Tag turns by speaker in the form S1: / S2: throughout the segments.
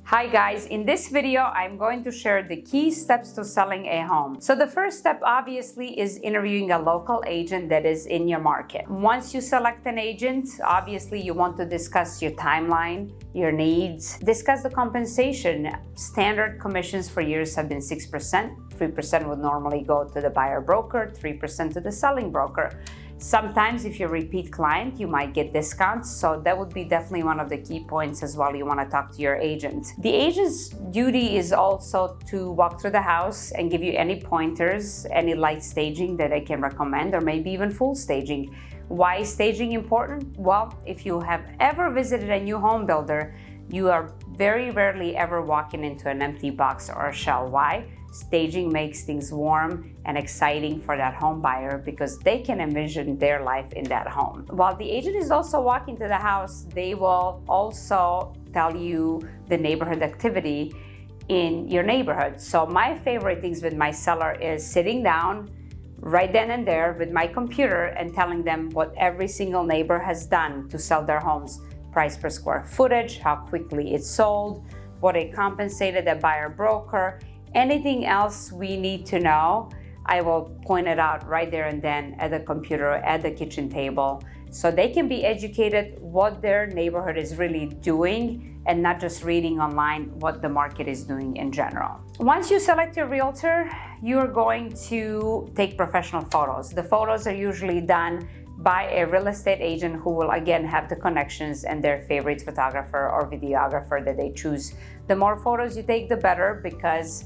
S1: Hi guys, in this video, I'm going to share the key steps to selling a home. So the first step obviously is interviewing a local agent that is in your market. Once you select an agent, obviously you want to discuss your timeline, your needs, discuss the compensation. Standard commissions for years have been 6%. 3% would normally go to the buyer broker, 3% to the selling broker. Sometimes if you're a repeat client, you might get discounts. So that would be definitely one of the key points as well. You want to talk to your agent. The agent's duty is also to walk through the house and give you any pointers, any light staging that I can recommend, or maybe even full staging. Why is staging important? Well, if you have ever visited a new home builder, you are very rarely ever walking into an empty box or a shell. Why? Staging makes things warm and exciting for that home buyer because they can envision their life in that home. While the agent is also walking to the house, they will also tell you the neighborhood activity in your neighborhood. So my favorite things with my seller is sitting down right then and there with my computer and telling them what every single neighbor has done to sell their homes. Price per square footage, how quickly it's sold, what they compensated the buyer broker. Anything else we need to know, I will point it out right there and then at the computer, at the kitchen table, so they can be educated what their neighborhood is really doing and not just reading online what the market is doing in general. Once you select your realtor, you're going to take professional photos. The photos are usually done by a real estate agent who will again have the connections and their favorite photographer or videographer that they choose. The more photos you take, the better, because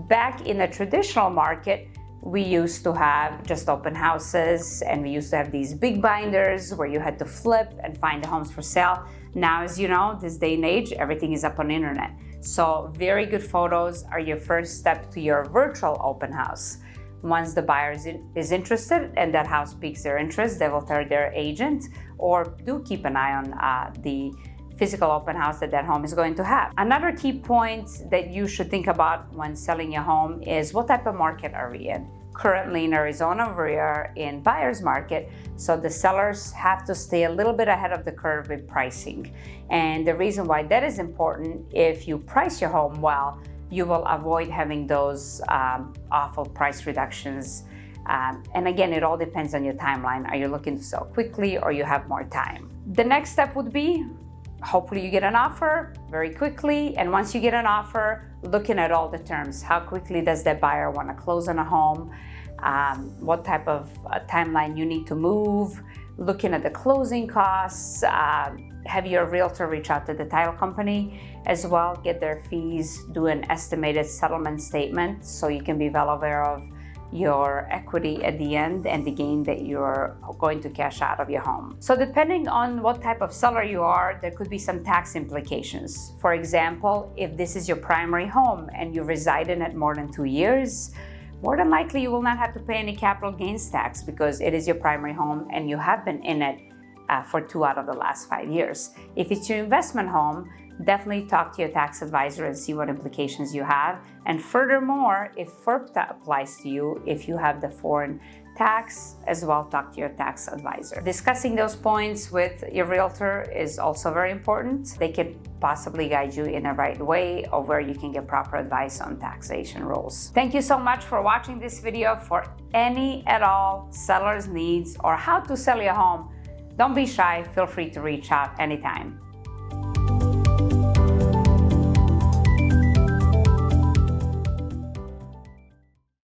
S1: back in the traditional market, we used to have just open houses and we used to have these big binders where you had to flip and find the homes for sale. Now, as you know, this day and age, everything is up on the internet. So very good photos are your first step to your virtual open house. Once the buyer is interested and that house piques their interest, they will tell their agent, or do keep an eye on the physical open house that home is going to have. Another key point that you should think about when selling a home is what type of market are we in? Currently in Arizona, we are in buyer's market, so the sellers have to stay a little bit ahead of the curve with pricing. And the reason why that is important, if you price your home well, you will avoid having those awful price reductions. And again, it all depends on your timeline. Are you looking to sell quickly or you have more time? The next step would be, hopefully you get an offer very quickly. And once you get an offer, looking at all the terms. How quickly does that buyer want to close on a home? What type of timeline you need to move? Looking at the closing costs. Have your realtor reach out to the title company as well, get their fees, do an estimated settlement statement so you can be well aware of your equity at the end and the gain that you're going to cash out of your home. So depending on what type of seller you are, there could be some tax implications. For example, if this is your primary home and you reside in it more than 2 years, more than likely you will not have to pay any capital gains tax because it is your primary home and you have been in it for 2 out of the last 5 years. If it's your investment home, definitely talk to your tax advisor and see what implications you have. And furthermore, if FIRPTA applies to you, if you have the foreign tax, as well, talk to your tax advisor. Discussing those points with your realtor is also very important. They can possibly guide you in the right way or where you can get proper advice on taxation rules. Thank you so much for watching this video. For any at all seller's needs or how to sell your home, don't be shy. Feel free to reach out anytime.